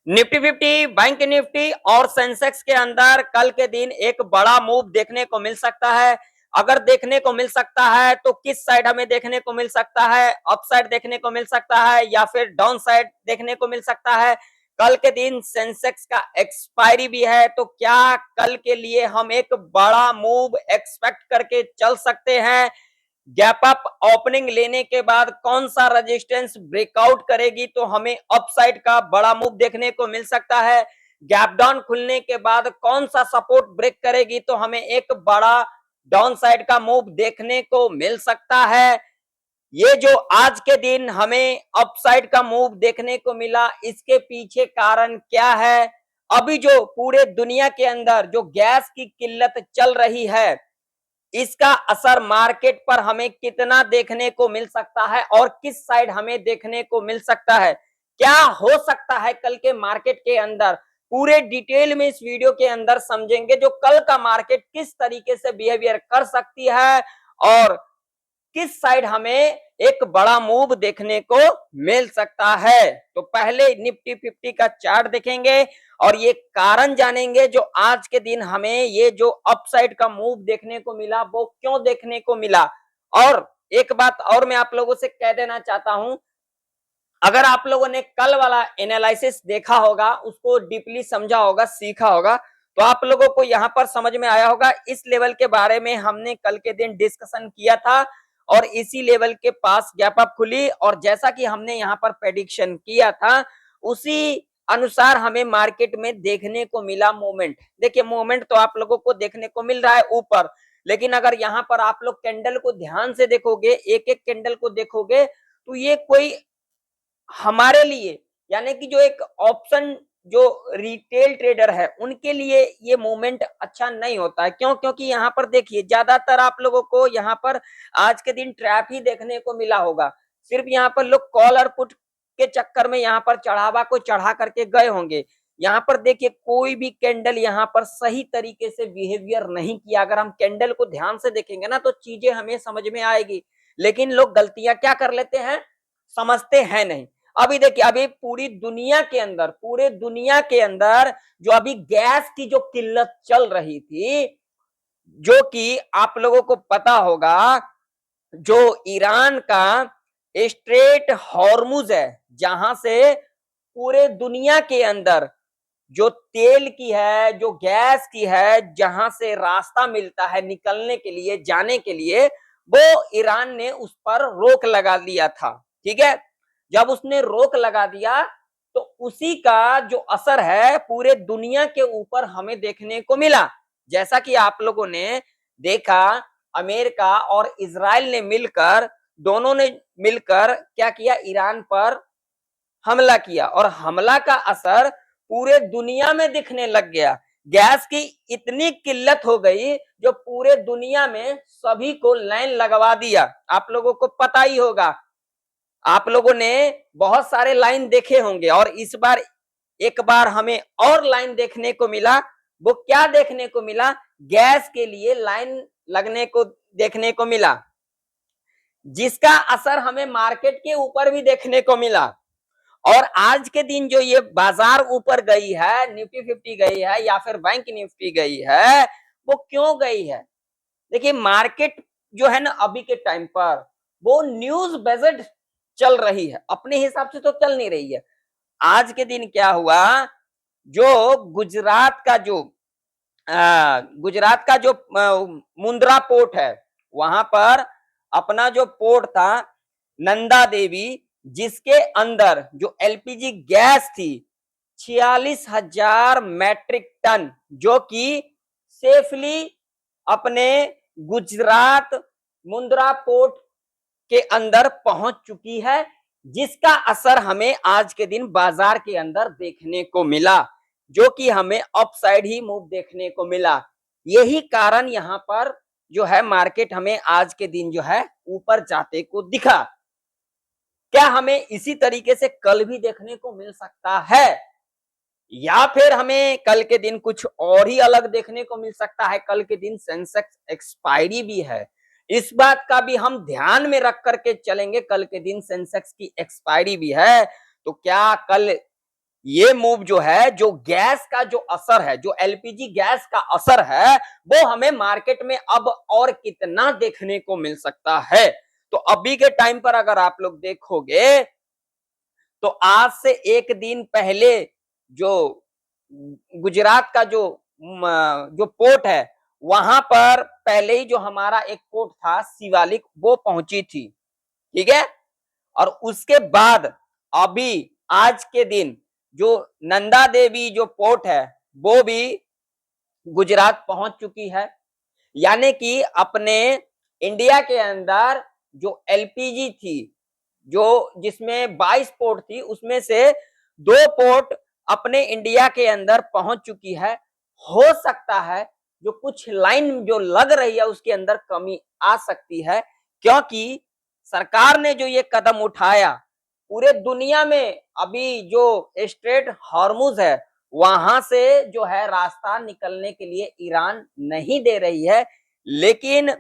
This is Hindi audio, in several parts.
निफ्टी 50, बैंक निफ्टी और सेंसेक्स के अंदर कल के दिन एक बड़ा मूव देखने को मिल सकता है। अगर देखने को मिल सकता है तो किस साइड हमें देखने को मिल सकता है? अप साइड देखने को मिल सकता है या फिर डाउन साइड देखने को मिल सकता है? कल के दिन सेंसेक्स का एक्सपायरी भी है, तो क्या कल के लिए हम एक बड़ा मूव एक्सपेक्ट करके चल सकते हैं? गैप अप ओपनिंग लेने के बाद कौन सा रेजिस्टेंस ब्रेकआउट करेगी तो हमें अपसाइड का बड़ा मूव देखने को मिल सकता है? गैप डाउन खुलने के बाद कौन सा सपोर्ट ब्रेक करेगी तो हमें एक बड़ा डाउन साइड का मूव देखने को मिल सकता है? ये जो आज के दिन हमें अपसाइड का मूव देखने को मिला, इसके पीछे कारण क्या है? अभी जो पूरे दुनिया के अंदर जो गैस की किल्लत चल रही है, इसका असर मार्केट पर हमें कितना देखने को मिल सकता है और किस साइड हमें देखने को मिल सकता है? क्या हो सकता है कल के मार्केट के अंदर? पूरे डिटेल में इस वीडियो के अंदर समझेंगे जो कल का मार्केट किस तरीके से बिहेवियर कर सकती है और किस साइड हमें एक बड़ा मूव देखने को मिल सकता है। तो पहले निफ्टी 50 का चार्ट देखेंगे और ये कारण जानेंगे जो आज के दिन हमें ये जो अपसाइड का मूव देखने को मिला वो क्यों देखने को मिला। और एक बात और मैं आप लोगों से कह देना चाहता हूं, अगर आप लोगों ने कल वाला एनालिसिस देखा होगा, उसको डीपली समझा होगा, सीखा होगा, तो आप लोगों को यहां पर समझ में आया होगा इस लेवल के बारे में हमने कल के दिन डिस्कशन किया था और इसी लेवल के पास गैप अप खुली और जैसा कि हमने यहां पर प्रेडिक्शन किया था उसी अनुसार हमें मार्केट में देखने को मिला मूवमेंट। देखिए मूवमेंट तो आप लोगों को देखने को मिल रहा है ऊपर, लेकिन अगर यहां पर आप लोग कैंडल को ध्यान से देखोगे, एक एक कैंडल को देखोगे, तो ये कोई हमारे लिए यानी कि जो एक ऑप्शन जो रिटेल ट्रेडर है उनके लिए ये मूवमेंट अच्छा नहीं होता है। क्यों? क्योंकि यहाँ पर देखिए ज्यादातर आप लोगों को यहाँ पर आज के दिन ट्रैप ही देखने को मिला होगा। सिर्फ यहाँ पर लोग कॉल और पुट के चक्कर में यहाँ पर चढ़ावा को चढ़ा करके गए होंगे। यहाँ पर देखिए कोई भी कैंडल यहाँ पर सही तरीके से बिहेवियर नहीं किया। अगर हम कैंडल को ध्यान से देखेंगे ना तो चीजें हमें समझ में आएगी, लेकिन लोग गलतियां क्या कर लेते हैं, समझते हैं नहीं। अभी देखिए अभी पूरे दुनिया के अंदर जो अभी गैस की जो किल्लत चल रही थी, जो कि आप लोगों को पता होगा, जो ईरान का स्ट्रेट हॉर्मुज है जहां से पूरे दुनिया के अंदर जो तेल की है, जो गैस की है, जहां से रास्ता मिलता है निकलने के लिए, जाने के लिए, वो ईरान ने उस पर रोक लगा दिया था। ठीक है, जब उसने रोक लगा दिया तो उसी का जो असर है पूरे दुनिया के ऊपर हमें देखने को मिला। जैसा कि आप लोगों ने देखा, अमेरिका और इजराइल ने मिलकर, दोनों ने मिलकर क्या किया, ईरान पर हमला किया और हमला का असर पूरे दुनिया में दिखने लग गया। गैस की इतनी किल्लत हो गई जो पूरे दुनिया में सभी को लाइन लगवा दिया। आप लोगों को पता ही होगा, आप लोगों ने बहुत सारे लाइन देखे होंगे और इस बार एक बार हमें और लाइन देखने को मिला। वो क्या देखने को मिला, गैस के लिए लाइन लगने को देखने को मिला, जिसका असर हमें मार्केट के ऊपर भी देखने को मिला। और आज के दिन जो ये बाजार ऊपर गई है, निफ्टी 50 गई है या फिर बैंक निफ्टी गई है, वो क्यों गई है? देखिए मार्केट जो है ना अभी के टाइम पर वो न्यूज बेस्ड चल रही है, अपने हिसाब से तो चल नहीं रही है। आज के दिन क्या हुआ, जो गुजरात का जो मुंद्रा पोर्ट है, वहां पर अपना जो पोर्ट था नंदा देवी, जिसके अंदर जो एलपीजी गैस थी 46,000 मैट्रिक टन, जो कि सेफली अपने गुजरात मुंद्रा पोर्ट के अंदर पहुंच चुकी है, जिसका असर हमें आज के दिन बाजार के अंदर देखने को मिला, जो कि हमें अपसाइड ही मूव देखने को मिला। यही कारण यहां पर जो है मार्केट हमें आज के दिन जो है ऊपर जाते को दिखा। क्या हमें इसी तरीके से कल भी देखने को मिल सकता है या फिर हमें कल के दिन कुछ और ही अलग देखने को मिल सकता है? कल के दिन सेंसेक्स एक्सपायरी भी है, इस बात का भी हम ध्यान में रख करके चलेंगे। कल के दिन सेंसेक्स की एक्सपायरी भी है, तो क्या कल ये मूव जो है, जो गैस का जो असर है, जो एलपीजी गैस का असर है, वो हमें मार्केट में अब और कितना देखने को मिल सकता है। तो अभी के टाइम पर अगर आप लोग देखोगे तो आज से एक दिन पहले जो गुजरात का जो पोर्ट है, वहां पर पहले ही जो हमारा एक पोर्ट था शिवालिक, वो पहुंची थी। ठीक है। और उसके बाद अभी आज के दिन जो नंदा देवी जो पोर्ट है, वो भी गुजरात पहुंच चुकी है। यानी कि अपने इंडिया के अंदर जो एलपीजी थी, जो जिसमें 22 पोर्ट थी, उसमें से 2 पोर्ट अपने इंडिया के अंदर पहुंच चुकी है। हो सकता है जो कुछ लाइन जो लग रही है उसके अंदर कमी आ सकती है, क्योंकि सरकार ने जो ये कदम उठाया, पूरे दुनिया में अभी जो स्ट्रेट हॉर्मुज है, वहां से जो है रास्ता निकलने के लिए ईरान नहीं दे रही है। लेकिन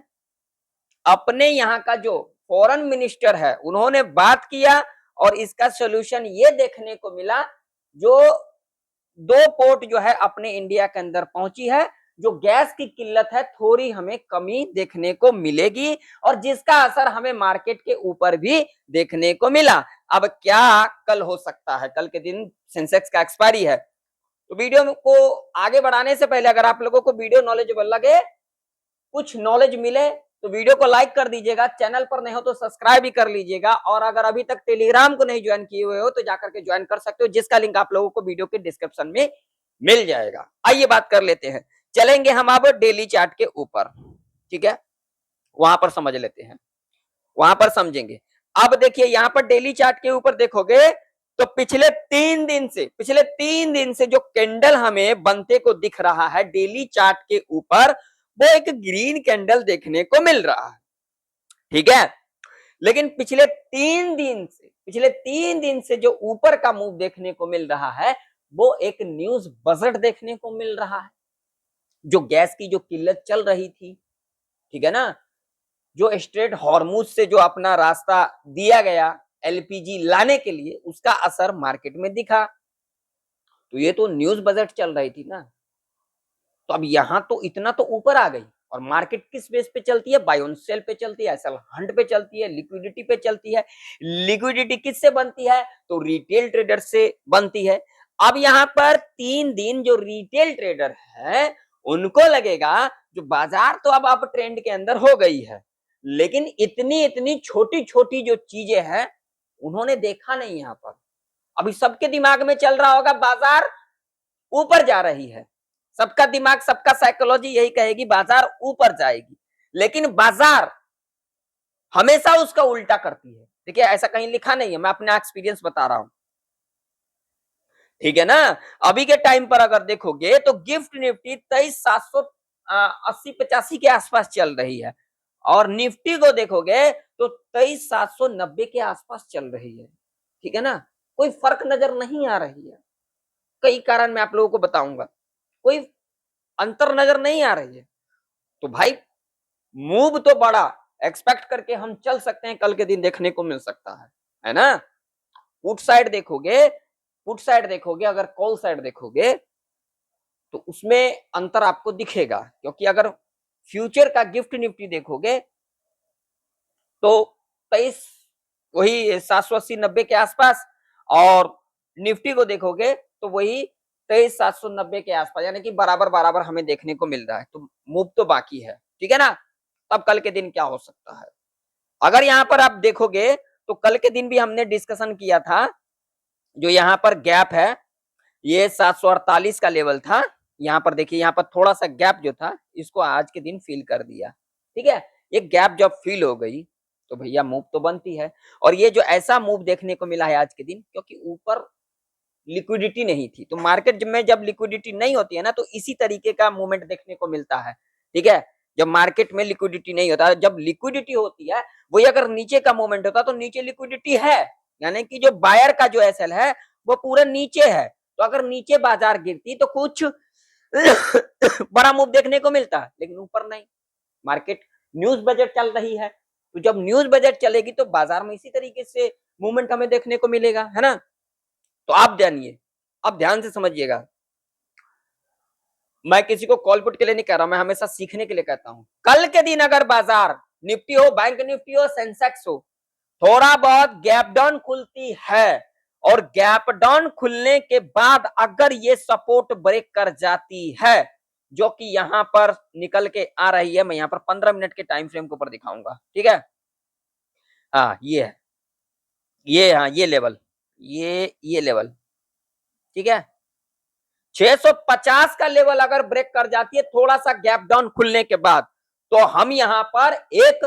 अपने यहाँ का जो फॉरेन मिनिस्टर है, उन्होंने बात किया और इसका सोल्यूशन ये देखने को मिला, जो 2 पोर्ट जो है अपने इंडिया के अंदर पहुंची है, जो गैस की किल्लत है, थोड़ी हमें कमी देखने को मिलेगी और जिसका असर हमें मार्केट के ऊपर भी देखने को मिला। अब क्या कल हो सकता है, कल के दिन सेंसेक्स का एक्सपायरी है। तो वीडियो को आगे बढ़ाने से पहले अगर आप लोगों को वीडियो नॉलेजेबल लगे, कुछ नॉलेज मिले, तो वीडियो को लाइक कर दीजिएगा, चैनल पर नहीं हो तो सब्सक्राइब भी कर लीजिएगा, और अगर अभी तक टेलीग्राम को नहीं ज्वाइन किए हुए हो तो जाकर के ज्वाइन कर सकते हो, जिसका लिंक आप लोगों को वीडियो के डिस्क्रिप्शन में मिल जाएगा। आइए बात कर लेते हैं, चलेंगे हम अब डेली चार्ट के ऊपर। ठीक है, वहां पर समझ लेते हैं, वहां पर समझेंगे। अब देखिए यहाँ पर डेली चार्ट के ऊपर देखोगे तो पिछले 3 दिन से जो कैंडल हमें बनते को दिख रहा है डेली चार्ट के ऊपर, वो एक ग्रीन कैंडल देखने को मिल रहा है। ठीक है, लेकिन पिछले तीन दिन से जो ऊपर का मूव देखने को मिल रहा है, वो एक न्यूज बजट देखने को मिल रहा है। जो गैस की जो किल्लत चल रही थी, ठीक है ना, जो स्ट्रेट हॉर्मुज से जो अपना रास्ता दिया गया एलपीजी लाने के लिए, उसका असर मार्केट में दिखा। तो ये तो न्यूज बजट चल रही थी ना, तो अब यहां तो इतना तो ऊपर आ गई। और मार्केट किस बेस पे चलती है? बाय ऑन सेल पे चलती है, एसएल हंट पे चलती है, लिक्विडिटी पे चलती है। लिक्विडिटी किससे बनती है? तो रिटेल ट्रेडर से बनती है। अब यहाँ पर 3 दिन जो रिटेल ट्रेडर है, उनको लगेगा जो बाजार तो अब ट्रेंड के अंदर हो गई है, लेकिन इतनी इतनी छोटी छोटी जो चीजें हैं उन्होंने देखा नहीं। यहाँ पर अभी सबके दिमाग में चल रहा होगा बाजार ऊपर जा रही है, सबका दिमाग, सबका साइकोलॉजी यही कहेगी बाजार ऊपर जाएगी, लेकिन बाजार हमेशा उसका उल्टा करती है। देखिए ऐसा कहीं लिखा नहीं है, मैं अपना एक्सपीरियंस बता रहा हूं। ठीक है ना, अभी के टाइम पर अगर देखोगे तो गिफ्ट निफ्टी 23,780-85 के आसपास चल रही है, और निफ्टी को देखोगे तो 23,790 के आसपास चल रही है। ठीक है ना, कोई फर्क नजर नहीं आ रही है। कई कारण मैं आप लोगों को बताऊंगा, कोई अंतर नजर नहीं आ रही है। तो भाई मूव तो बड़ा एक्सपेक्ट करके हम चल सकते हैं, कल के दिन देखने को मिल सकता है ना। पुट साइड देखोगे, अगर कॉल साइड देखोगे तो उसमें अंतर आपको दिखेगा, क्योंकि अगर फ्यूचर का गिफ्ट निफ्टी देखोगे तो 23 वही 780-90 के आसपास, और निफ्टी को देखोगे तो वही 23,790 के आसपास, यानी कि बराबर बराबर हमें देखने को मिल रहा है। तो मूव तो बाकी है। ठीक है ना, तब कल के दिन क्या हो सकता है? अगर यहाँ पर आप देखोगे तो कल के दिन भी हमने डिस्कशन किया था, जो यहाँ पर गैप है, ये 748 का लेवल था। यहाँ पर देखिए, यहाँ पर थोड़ा सा गैप जो था, इसको आज के दिन फिल कर दिया। ठीक है, ये गैप जब फिल हो गई तो भैया मूव तो बनती है। और ये जो ऐसा मूव देखने को मिला है आज के दिन, क्योंकि ऊपर लिक्विडिटी नहीं थी, तो मार्केट में जब लिक्विडिटी नहीं होती है ना, तो इसी तरीके का मूवमेंट देखने को मिलता है। ठीक है, जब मार्केट में लिक्विडिटी नहीं होता, जब लिक्विडिटी होती है, वही अगर नीचे का मूवमेंट होता तो नीचे लिक्विडिटी है, यानी कि जो बायर का जो एसएल है वो पूरा नीचे है। तो अगर नीचे बाजार गिरती तो कुछ बड़ा मूव देखने को मिलता है, लेकिन ऊपर नहीं। मार्केट न्यूज बजट चल रही है, तो जब न्यूज बजट चलेगी तो बाजार में इसी तरीके से मूवमेंट हमें देखने को मिलेगा, है ना। तो आप जानिए अब ध्यान से समझिएगा, मैं किसी को कॉल पुट के लिए नहीं कह रहा, मैं हमेशा सीखने के लिए कहता हूं। कल के दिन अगर बाजार निफ्टी हो, बैंक निफ्टी हो, सेंसेक्स हो, थोड़ा बहुत गैप डाउन खुलती है और गैप डाउन खुलने के बाद अगर ये सपोर्ट ब्रेक कर जाती है, जो कि यहां पर निकल के आ रही है, मैं यहां पर 15 मिनट के टाइम फ्रेम के ऊपर दिखाऊंगा, ठीक है। हाँ ये है, ये हाँ ये लेवल, ये लेवल, ठीक है। 650 का लेवल अगर ब्रेक कर जाती है थोड़ा सा गैप डाउन खुलने के बाद, तो हम यहां पर एक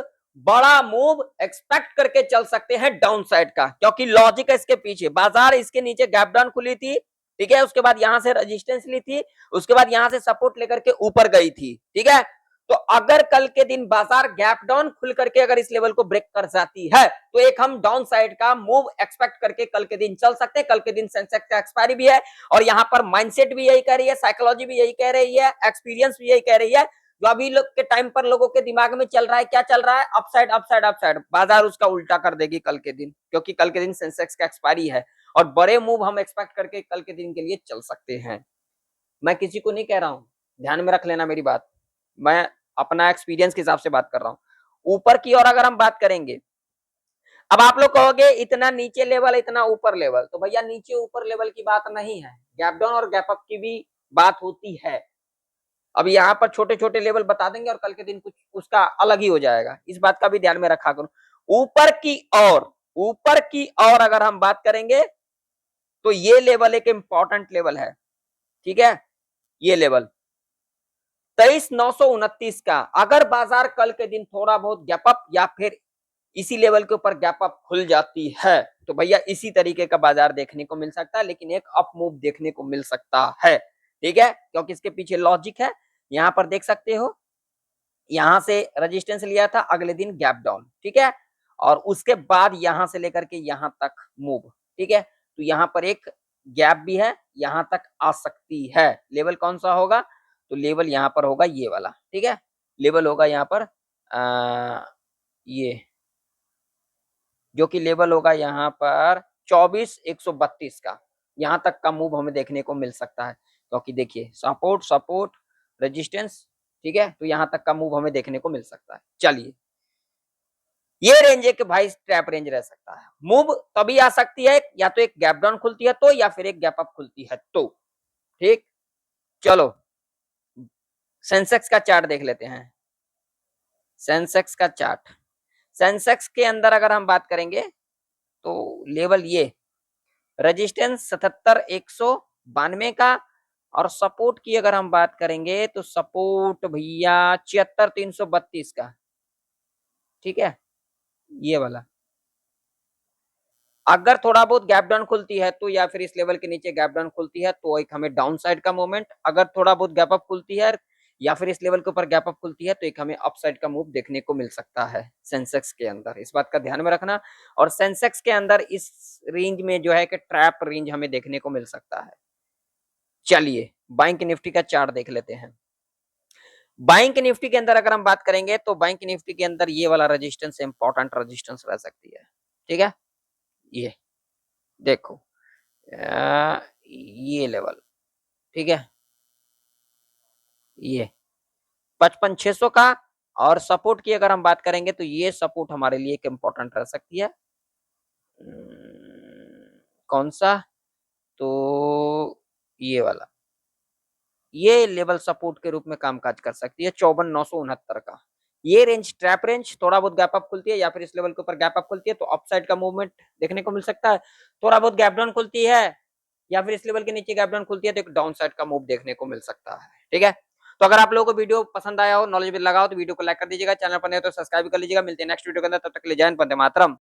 बड़ा मूव एक्सपेक्ट करके चल सकते हैं डाउन साइड का, क्योंकि लॉजिक है इसके पीछे। बाजार इसके नीचे गैप डाउन खुली थी, ठीक है, उसके बाद यहां से रेजिस्टेंस ली थी, उसके बाद यहां से सपोर्ट लेकर के ऊपर गई थी, ठीक है। तो अगर कल के दिन बाजार गैप डाउन खुल करके अगर इस लेवल को ब्रेक कर जाती है, तो एक हम डाउन साइड का मूव एक्सपेक्ट करके कल के दिन चल सकते हैं। कल के दिन सेंसेक्स का एक्सपायरी भी है और यहाँ पर माइंडसेट भी यही कह रही है, साइकोलॉजी भी यही कह रही है, एक्सपीरियंस भी यही कह रही है। जो अभी लोग के टाइम पर लोगों के दिमाग में चल रहा है, क्या चल रहा है, अपसाइड अपसाइड अपसाइड, बाजार उसका उल्टा कर देगी कल के दिन, क्योंकि कल के दिन सेंसेक्स का एक्सपायरी है और बड़े मूव हम एक्सपेक्ट करके कल के दिन के लिए चल सकते हैं। मैं किसी को नहीं कह रहा हूं, ध्यान में रख लेना मेरी बात, मैं अपना एक्सपीरियंस के हिसाब से बात कर रहा हूं। ऊपर की ओर अगर हम बात करेंगे, अब आप लोग कहोगे इतना नीचे लेवल इतना ऊपर लेवल, तो भैया नीचे ऊपर लेवल की बात नहीं है, गैप डाउन और गैप अप की भी बात होती है। अब यहाँ पर छोटे छोटे लेवल बता देंगे और कल के दिन कुछ उसका अलग ही हो जाएगा, इस बात का भी ध्यान में रखा करो। ऊपर की ओर अगर हम बात करेंगे तो ये लेवल एक इंपॉर्टेंट लेवल है, ठीक है। ये लेवल 23,929 का अगर बाजार कल के दिन थोड़ा बहुत गैप अप या फिर इसी लेवल के ऊपर गैप अप खुल जाती है, तो भैया इसी तरीके का बाजार देखने को मिल सकता है, लेकिन एक अप मूव देखने को मिल सकता है, ठीक है, क्योंकि इसके पीछे लॉजिक है। यहां पर देख सकते हो, यहां से रेजिस्टेंस लिया था, अगले दिन गैप डाउन, ठीक है, और उसके बाद यहां से लेकर के यहां तक मूव, ठीक है। तो यहां पर एक गैप भी है, यहां तक आ सकती है। लेवल कौन सा होगा, तो लेवल यहां पर होगा ये वाला, ठीक है। लेवल होगा यहां पर ये, जो कि लेवल होगा यहाँ पर 24,132 का, यहां तक का मूव हमें देखने को मिल सकता है, क्योंकि देखिए सपोर्ट सपोर्ट रेजिस्टेंस, ठीक है, तो यहां तक का मूव हमें देखने को मिल सकता है। चलिए, ये रेंज एक भाई ट्रैप रेंज रह सकता है, मूव तभी आ सकती है या तो एक गैप डाउन खुलती है तो, या फिर एक गैप अप खुलती है तो, ठीक। चलो सेंसेक्स का चार्ट देख लेते हैं। सेंसेक्स का चार्ट, सेंसेक्स के अंदर अगर हम बात करेंगे तो लेवल ये रेजिस्टेंस 77,192 का, और सपोर्ट की अगर हम बात करेंगे तो सपोर्ट भैया 76,332 का, ठीक है, ये वाला। अगर थोड़ा बहुत गैप डाउन खुलती है तो, या फिर इस लेवल के नीचे गैप डाउन खुलती है तो एक हमें डाउन साइड का मूवमेंट, अगर थोड़ा बहुत गैप अप खुलती है या फिर इस लेवल के ऊपर गैप अप खुलती है तो एक हमें अप साइड का मूव देखने को मिल सकता है सेंसेक्स के अंदर, इस बात का ध्यान में रखना। और सेंसेक्स के अंदर इस रेंज में जो है कि ट्रैप रेंज हमें देखने को मिल सकता है। चलिए बैंक निफ्टी का चार्ट देख लेते हैं। बैंक निफ्टी के अंदर अगर हम बात करेंगे तो बैंक निफ्टी के अंदर ये वाला रेजिस्टेंस इंपॉर्टेंट रेजिस्टेंस रह सकती है, ठीक है। ये देखो ये लेवल, ठीक है, ये 55,600 का, और सपोर्ट की अगर हम बात करेंगे तो ये सपोर्ट हमारे लिए एक इंपॉर्टेंट रह सकती है। कौन सा, तो ये वाला, ये लेवल सपोर्ट के रूप में कामकाज कर सकती है 54,969 का। ये रेंज ट्रैप रेंज, थोड़ा बहुत गैप अप खुलती है या फिर इस लेवल के ऊपर गैप अप खुलती है तो अपसाइड का मूवमेंट देखने को मिल सकता है। थोड़ा बहुत गैप डाउन खुलती है या फिर इस लेवल के नीचे गैप डाउन खुलती है तो एक डाउन साइड का मूव देखने को मिल सकता है, ठीक है। तो अगर आप लोगों को वीडियो पसंद आया हो, नॉलेज लगा हो, तो वीडियो को लाइक कर दीजिएगा, चैनल पर नए हो तो सब्सक्राइब कर लीजिएगा। मिलते हैं नेक्स्ट वीडियो के अंदर, तब तक के लिए जय हिंद, वंदे मातरम।